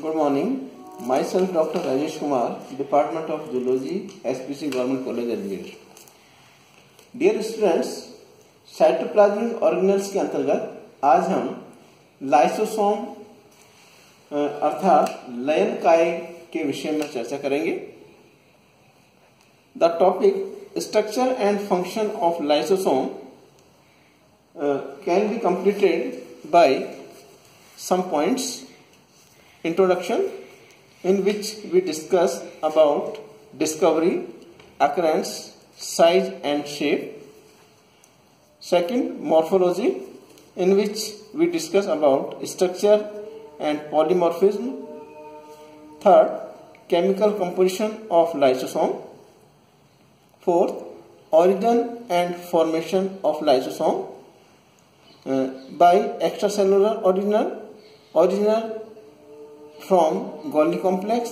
Good morning. Myself Dr. Rajesh Kumar, Department of Zoology, SPC Government College Ajmer. Dear students, cytoplasmic organelles के अंतर्गत आज हम lysosome अर्थात lion काय के विषय में चर्चा करेंगे. The topic structure and function of lysosome can be completed by some points. Introduction, in which we discuss about discovery, occurrence, size and shape. Second, morphology, in which we discuss about structure and polymorphism. Third, chemical composition of lysosome. Fourth, origin and formation of lysosome by extracellular original from Golgi complex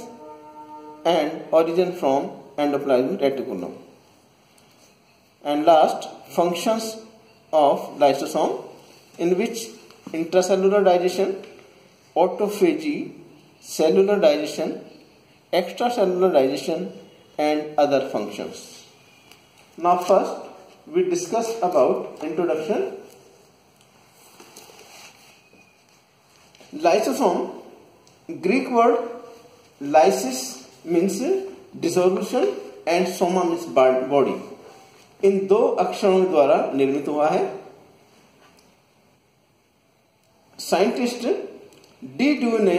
and origin from endoplasmic reticulum. And last, functions of lysosome, in which intracellular digestion, autophagy, cellular digestion, extracellular digestion and other functions. Now first we discuss about introduction. Lysosome, Greek word lysis means dissolution and soma means body. इन दो अक्षरों द्वारा निर्मित हुआ है. Scientist D due ने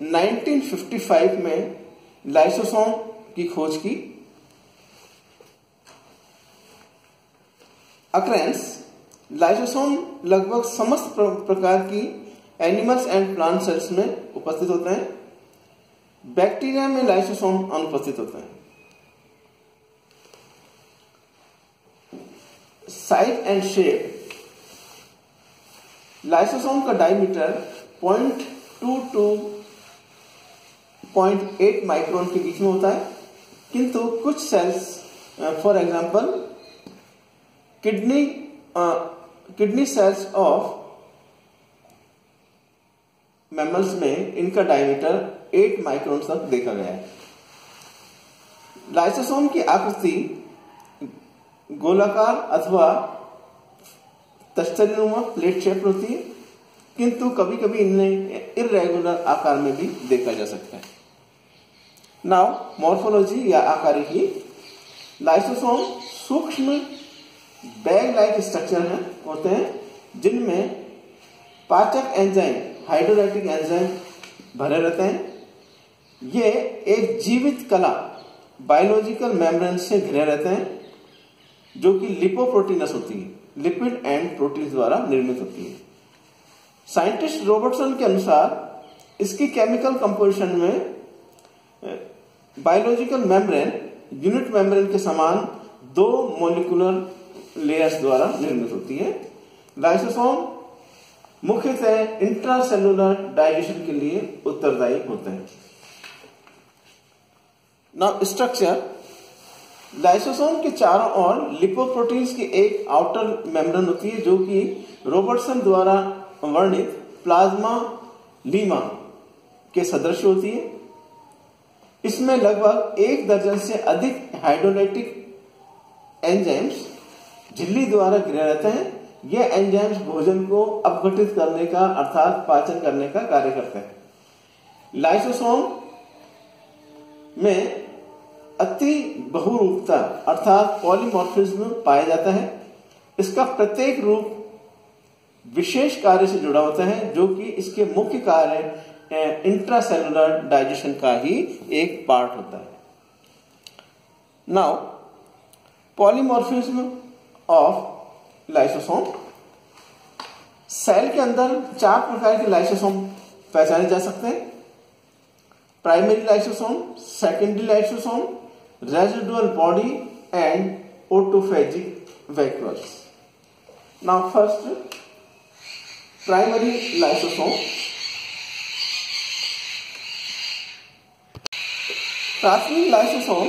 1955 में lysosome की खोज की. अक्रेंस, लाइसोसोम लगभग समस्त प्रकार की एनिमल्स एंड प्लांट सेल्स में उपस्थित होते हैं. बैक्टीरिया में लाइसोसोम अनुपस्थित होते हैं. साइज एंड शेप, लाइसोसोम का डायमीटर 0.2 to 0.8 माइक्रोन के बीच में होता है, किंतु कुछ cells for example kidney cells of mammals में इनका डायमीटर 8 माइक्रोन तक देखा गया है. लाइसोसोम की आकृति गोलाकार अथवा तस्तरीनुमा प्लेट शेप होती है, किंतु कभी कभी इन्हें इर्रेगुलर आकार में भी देखा जा सकता है. नाउ मॉर्फोलॉजी या आकारिकी. लाइसोसोम सूक्ष्म बैग लाइक स्ट्रक्चर होते हैं जिनमें पाचक एंजाइम, हाइड्रोलाइटिक एंजाइम भरे रहते हैं. ये एक जीवित कला बायोलॉजिकल मेम्ब्रेन से घिरे रहते हैं जो कि लिपोप्रोटीनस होती है, लिपिड एंड प्रोटीन द्वारा निर्मित होती है. साइंटिस्ट रॉबर्टसन के अनुसार इसकी केमिकल कंपोजिशन में बायोलॉजिकल मेम्ब्रेन यूनिट मेम्ब्रेन के समान 2 मॉलिक्यूलर लेयर्स द्वारा निर्मित होती है. लाइसोसोम मुख्यतः इंट्रासेलुलर डाइजेशन के लिए उत्तरदायी होते हैं. Now structure. लाइसोसोम के चारों ओर लिपोप्रोटीन्स की एक आउटर मेम्ब्रेन होती है जो कि रॉबर्टसन द्वारा वर्णित प्लाज्मा लीमा के सदृश होती है. इसमें लगभग 1 दर्जन से अधिक हाइड्रोलाइटिक एंजाइम्स झिल्ली द्वारा घिरे रहते हैं. ये एंजाइम्स भोजन को अपघटित करने का अर्थात पाचन करने का कार्य करते हैं. लाइसोसोम में अति बहुरूपता अर्थात पॉलीमॉर्फिज्म पाया जाता है. इसका प्रत्येक रूप विशेष कार्य से जुड़ा होता है जो कि इसके मुख्य कार्य इंट्रासेलुलर डाइजेशन का ही एक पार्ट होता है. Now polymorphism of lysosome. Cell के अंदर 4 प्रकार के लाइसोसोम पहचाने जा सकते हैं. Primary lysosome, secondary lysosome, residual body and autophagic vacuoles. Now first primary lysosome. प्राथमिक लाइसोसोम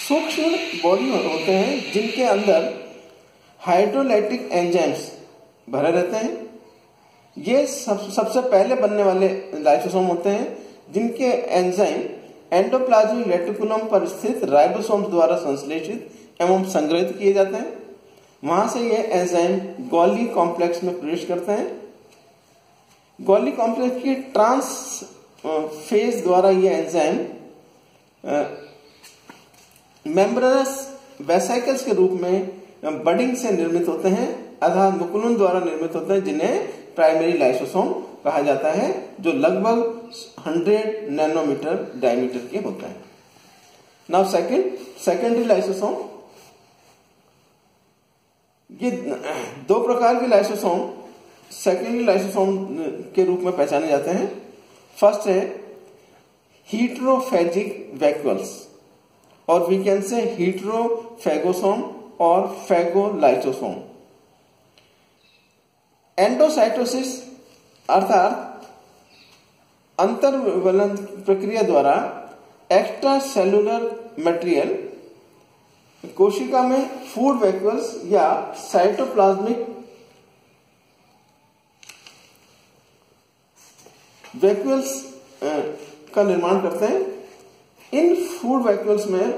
सूक्ष्म बॉडी होते हैं जिनके अंदर हाइड्रोलाइटिक एंजाइम्स भरे रहते हैं. ये सबसे पहले बनने वाले लाइसोसोम होते हैं जिनके एंजाइम एंडोप्लाज्मिक रेटिकुलम पर स्थित राइबोसोम्स द्वारा संश्लेषित एवं संग्रहित किए जाते हैं। वहां से ये एंजाइम गोल्गी कॉम्प्लेक्स में प्रवेश करते हैं। गोल्गी कॉम्प्लेक्स की ट्रांस फेज द्वारा ये एंजाइम मेम्ब्रेनस वेसिकल्स के रूप में बडिंग से निर्मित होते हैं, अर्थात मुकुलन द्वारा निर्मित होते हैं, जिन्हें प्राइमरी लाइसोसोम कहा जाता है, जो लगभग 100 नैनोमीटर डायमीटर के होते हैं। नाउ सेकेंडरी लाइसोसोम, ये दो प्रकार के लाइसोसोम सेकेंडरी लाइसोसोम के रूप में पहचाने जाते हैं। फर्स्ट है हीटरोफेजिक वैक्यूल्स, और वी कैन से हीटरोफेगोसोम और फेगोलाइसोसोम। एंडोसाइटोसिस अर्थात अंतर्वलन प्रक्रिया द्वारा एक्स्ट्रा सेलुलर मटेरियल कोशिका में फूड वैक्यूल्स या साइटोप्लाज्मिक वैक्यूल्स का निर्माण करते हैं। इन फूड वैक्यूल्स में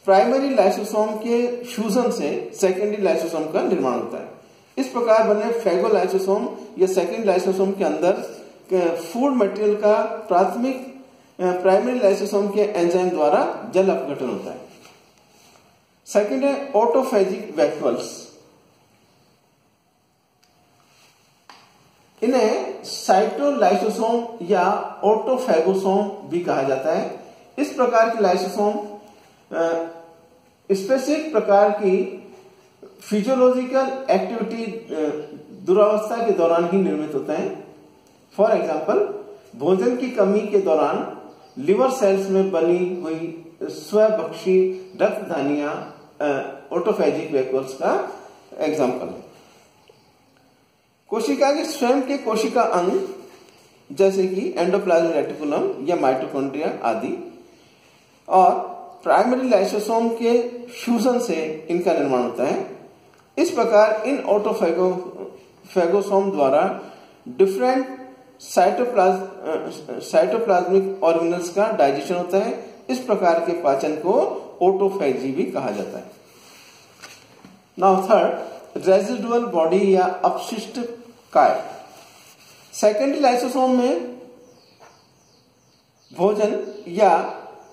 प्राइमरी लाइसोसोम के फ्यूजन से सेकेंडरी लाइसोसोम का निर्माण होता है। इस प्रकार बने फेगोलाइसोसोम या सेकेंडरी लाइसोसोम के अंदर फूड मटेरियल का प्राइमरी लाइसोसोम के एंजाइम द्वारा जल अपघटन होता है। सेकेंड है ऑटोफेजिक वैक्यूल्स, इन्हें साइटोलाइसोसोम या ऑटोफेगोसोम भी कहा जाता है। इस प्रकार के लाइसोसोम स्पेसिफिक प्रकार की फिजियोलॉजिकल एक्टिविटी दुरावस्था के दौरान ही निर्मित होते हैं। फॉर एग्जाम्पल, भोजन की कमी के दौरान लिवर सेल्स में बनी हुई स्वभक्षी रक्तधानियां ऑटोफेजिक वैक्यूल्स का एग्जाम्पल है। कोशिका के स्वयं के कोशिका अंग जैसे कि एंडोप्लाज्मिक रेटिकुलम या माइटोकॉन्ड्रिया आदि, और प्राइमरी लाइसोसोम के फ्यूजन से इनका निर्माण होता है। इस प्रकार इन ऑटोफेगोसोम द्वारा डिफरेंट साइटोप्लाज्मिक ऑर्गेनल्स का डाइजेशन होता है। इस प्रकार के पाचन को ऑटोफेजी भी कहा जाता है। नाउ थर्ड, रेजिडुअल बॉडी या अपशिष्ट काय। सेकेंडरी लाइसोसोम में भोजन या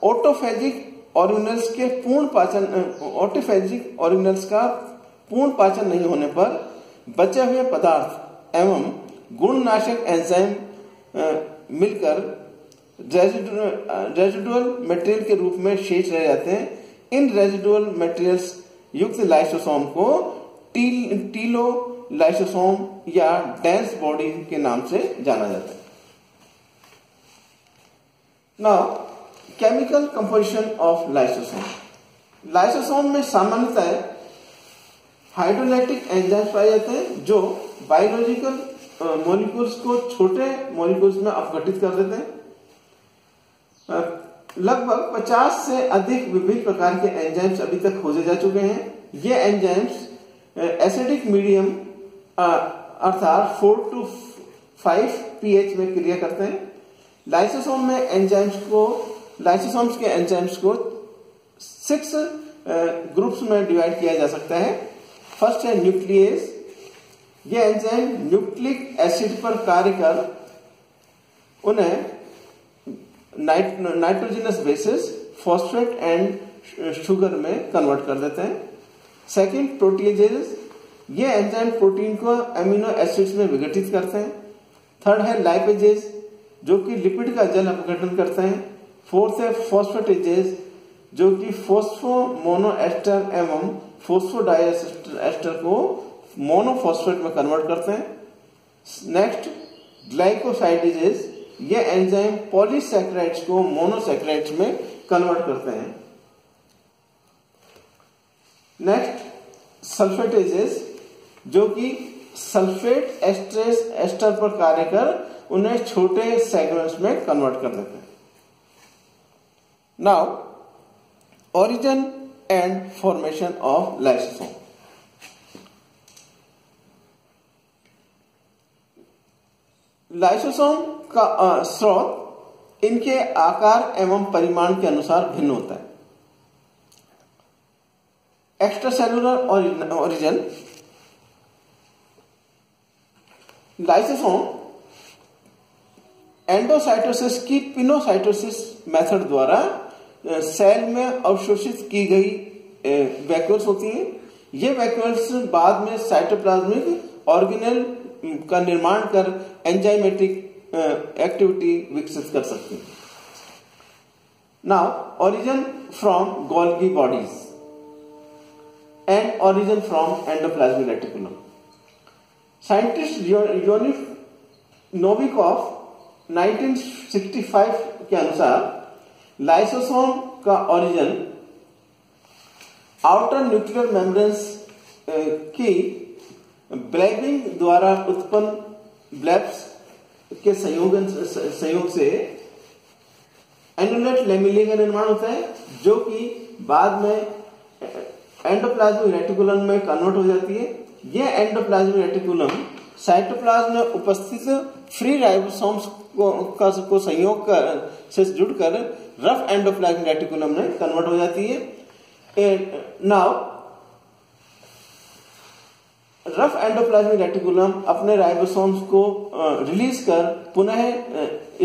ऑटोफेजिक ऑर्गेनल्स के ऑटोफेजिक ऑर्गेनल्स का पूर्ण पाचन नहीं होने पर बचे हुए पदार्थ एवं गुणनाशक एंजाइम मिलकर रेजिडुअल मटेरियल के रूप में शेष रह जाते हैं। इन रेजिडुअल मटेरियल्स युक्त लाइसोसोम को टीलो लाइसोसोम या डेंस बॉडी के नाम से जाना जाता है। Now chemical composition of lysosome. Lysosome में सामान्यतः हाइड्रोलाइटिक एंजाइम्स पाए जाते हैं जो बायोलॉजिकल मॉलिक्यूल्स को छोटे मॉलिक्यूल्स में अपघटित कर देते हैं। लगभग 50 से अधिक विभिन्न प्रकार के एंजाइम्स अभी तक खोजे जा चुके हैं। ये एंजाइम्स एसिडिक मीडियम अर्थात 4 to 5 pH में क्रिया करते हैं। लाइसोसोम्स के एंजाइम्स को 6 ग्रुप्स में डिवाइड किया जा सकता है। फर्स्ट है न्यूक्लियेज। ये एंजाइम न्यूक्लिक एसिड पर कार्य कर उन्हें nitrogenous bases, phosphate and sugar में कन्वर्ट कर देते हैं। Second, proteases. ये एंजाइम प्रोटीन को अमीनो एसिड्स में विघटित करते हैं। थर्ड है लाइपेजेज, जो कि लिपिड का जल अपघटन करते हैं। फोर्थ है फॉस्फेटेजेज, जो कि फोस्फोमोनोएस्टर एवं फोस्फोडाइएस्टर को मोनोफॉस्फेट में कन्वर्ट करते हैं। नेक्स्ट, ग्लाइकोसाइडेजेज। ये एंजाइम पॉलीसैकेराइड्स को मोनोसैकेराइड्स में कन्वर्ट करते हैं। नेक्स्ट, सल्फेटेजेज, जो कि सल्फेट एस्टर पर कार्य कर उन्हें छोटे सेगमेंट्स में कन्वर्ट कर देते हैं। Now, origin and formation of lysosome. Lysosome का स्रोत इनके आकार एवं परिमाण के अनुसार भिन्न होता है। एक्स्ट्रासेलुलर ओरिजिन, लाइसोसोम एंडोसाइटोसिस की पिनोसाइटोसिस मेथड द्वारा सेल में अवशोषित की गई वैक्यूल्स होती हैं। ये वैक्यूल्स बाद में साइटोप्लाज्मिक ऑर्गेनेल का निर्माण कर एंजाइमेटिक एक्टिविटी विकसित कर सकती हैं। Now origin from Golgi bodies and origin from endoplasmic reticulum. Scientist योनिफ नोविकोव 1965 के अनुसार लाइसोसोम का ओरिजिन आउटर न्यूक्लियर मेम्ब्रेन्स की ब्लैबिंग द्वारा उत्पन्न ब्लैब्स के संयोग से एनुलेट लेमिले का निर्माण होता है, जो कि बाद में एंडोप्लाज्मिक रेटिकुलम में कन्वर्ट हो जाती है। यह एंडोप्लाज्मिक रेटिकुलम साइटोप्लाज्म में उपस्थित फ्री राइबोसोम्स को संयोग से जुड़कर रफ एंडोप्लाज्मिक रेटिकुलम में कन्वर्ट हो जाती है। नाउ रफ एंडोप्लाज्मिक रेटिकुलम अपने राइबोसोम्स को रिलीज कर पुनः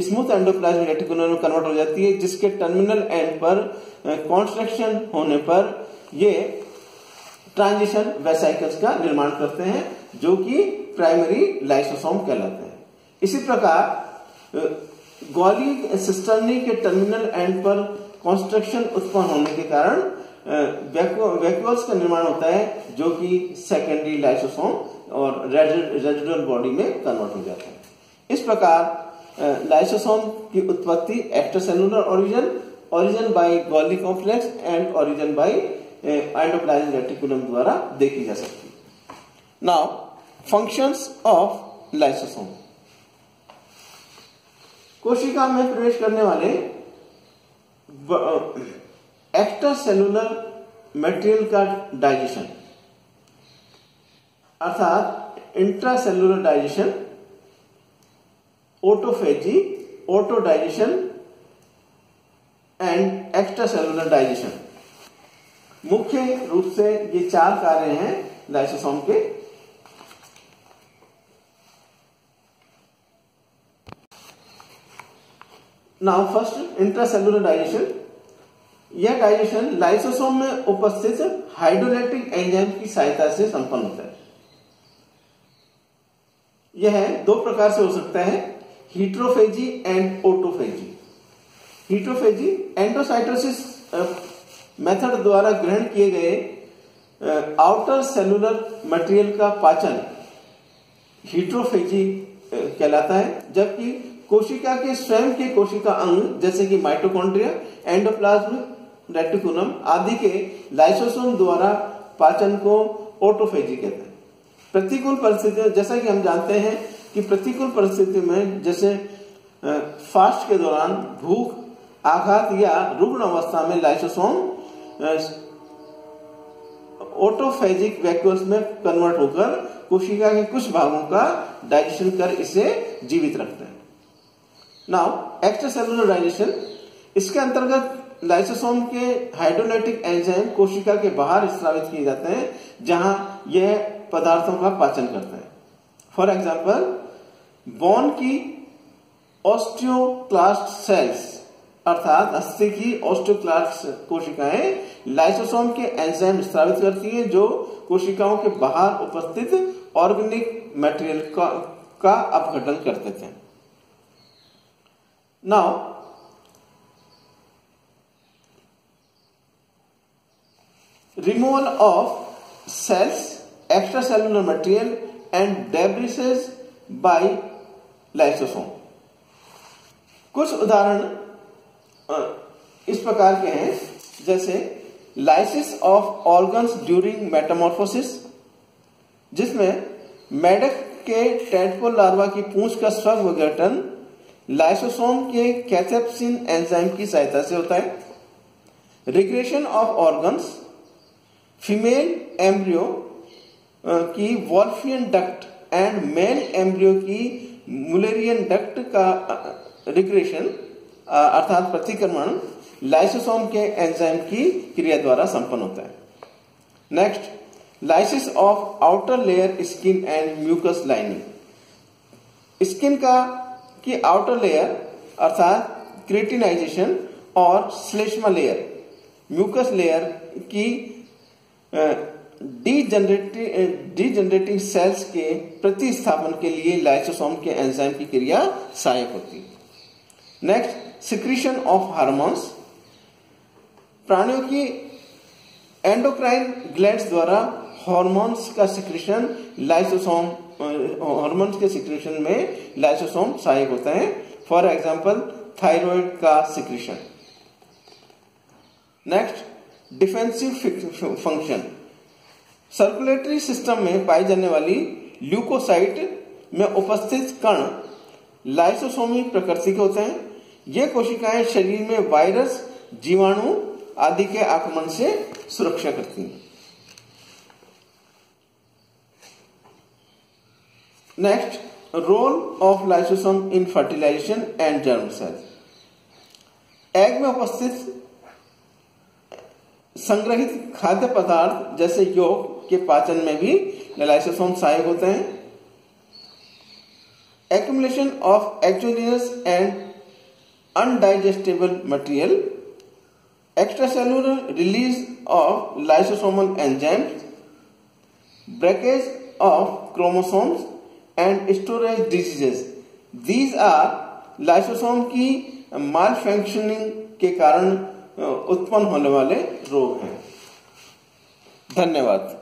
स्मूथ एंडोप्लाज्मिक रेटिकुलम में कन्वर्ट हो जाती है, जिसके टर्मिनल एंड पर कॉन्स्ट्रक्शन होने पर ये ट्रांजिशन वेसाइकल्स का निर्माण करते हैं, जो कि प्राइमरी लाइसोसोम कहलाते हैं। इसी प्रकार गोल्गी सिस्टर्नी के टर्मिनल एंड पर कॉन्स्ट्रक्शन उत्पन्न होने के कारण वैक्यूल्स का निर्माण होता है, जो कि सेकेंडरी लाइसोसोम और रेजिडुअल बॉडी में कन्वर्ट हो जाता है। इस प्रकार लाइसोसोम की उत्पत्ति extracellular origin by Golgi complex and origin by endoplasmic reticulum द्वारा देखी जा सकती है। Now functions of lysosome. कोशिका में प्रवेश करने वाले एक्स्ट्रा सेलुलर मटेरियल का डाइजेशन अर्थात intracellular digestion, autophagy, auto digestion and extra cellular digestion, मुख्य रूप से ये चार कार्य हैं लाइसोसोम के। Now first intracellular digestion. यह डाइजेशन लाइसोसोम में उपस्थित हाइड्रोलाइटिक एंजाइम की सहायता से संपन्न होता है। यह दो प्रकार से हो सकता है, हीट्रोफेजी एंड ऑटोफेजी। हीट्रोफेजी एंडोसाइटोसिस मेथड द्वारा ग्रहण किए गए आउटर सेलुलर मटेरियल का पाचन हीट्रोफेजी कहलाता है, जबकि कोशिका के स्वयं के कोशिका अंग जैसे कि माइटोकॉन्ड्रिया, एंडोप्लाज्मिक रेटिकुलम आदि के लाइसोसोम द्वारा पाचन को ऑटोफेजी कहते हैं। प्रतिकूल परिस्थितियों, जैसा कि हम जानते हैं कि प्रतिकूल परिस्थिति में जैसे फास्ट के दौरान भूख, आघात या रुग्ण अवस्था में लाइसोसोम ऑटोफेजिक वैक्यूल्स में कन्वर्ट होकर कोशिका के कुछ भागों का डाइजेशन कर इसे जीवित रखते हैं। नाउ एक्स्ट्रासेलुलर डाइजेशन, इसके अंतर्गत लाइसोसोम के हाइड्रोलाइटिक एंजाइम कोशिका के बाहर स्रावित किए जाते हैं, जहां यह पदार्थों का पाचन करते हैं। फॉर एग्जाम्पल बोन की ऑस्टियोक्लास्ट सेल्स अर्थात अस्थि की ऑस्टियोक्लास्ट कोशिकाएं लाइसोसोम के एंजाइम स्रावित करती हैं, जो कोशिकाओं के बाहर उपस्थित ऑर्गेनिक मटेरियल का अपघटन करते थे। Now removal of cells, extracellular material and debris by lysosome। कुछ उदाहरण इस प्रकार के हैं, जैसे lysis of organs during metamorphosis, जिसमें मेढक के टेडपोल लार्वा की पूंछ का स्वविघटन लाइसोसोम के कैथेप्सिन एंजाइम की सहायता से होता है। Regression of organs, female embryo की Wolffian duct and male embryo की मुलेरियन डक्ट का रिग्रेशन अर्थात प्रतिक्रमण लाइसोसोम के एंजाइम की क्रिया द्वारा संपन्न होता है। Next, lysis of outer layer skin and mucus lining. Skin की आउटर लेयर अर्थात क्रेटिनाइजेशन और श्लेष्मा लेयर म्यूकस लेयर की डीजनरेटिंग सेल्स के प्रतिस्थापन के लिए लाइसोसोम के एंजाइम की क्रिया सहायक होती है। Next, secretion of hormones. प्राणियों की एंडोक्राइन ग्लैंड्स द्वारा हार्मोन्स का सिक्रीशन लाइसोसोम हार्मोन्स के सिक्रीशन में लाइसोसोम सहायक होता है। फॉर एग्जांपल थायराइड का secretion. Next, defensive function. Circulatory system में पाई जाने वाली ल्यूकोसाइट में उपस्थित कण लाइसोसोमी प्रकृति के होते हैं। ये कोशिकाएं शरीर में वायरस, जीवाणु आदि के आक्रमण से सुरक्षा करती हैं। Next, role of lysosome in fertilisation and germ cell. Egg में उपस्थित संग्रहित खाद्य पदार्थ जैसे यौग के पाचन में भी लाइसोसोम सहायक होते हैं। Accumulation of exogenous and undigestible material, extracellular release of lysosomal enzymes, breakage of chromosomes and storage diseases. These are lysosome की माल फंक्शनिंग के कारण उत्पन्न होने वाले रोग हैं। धन्यवाद।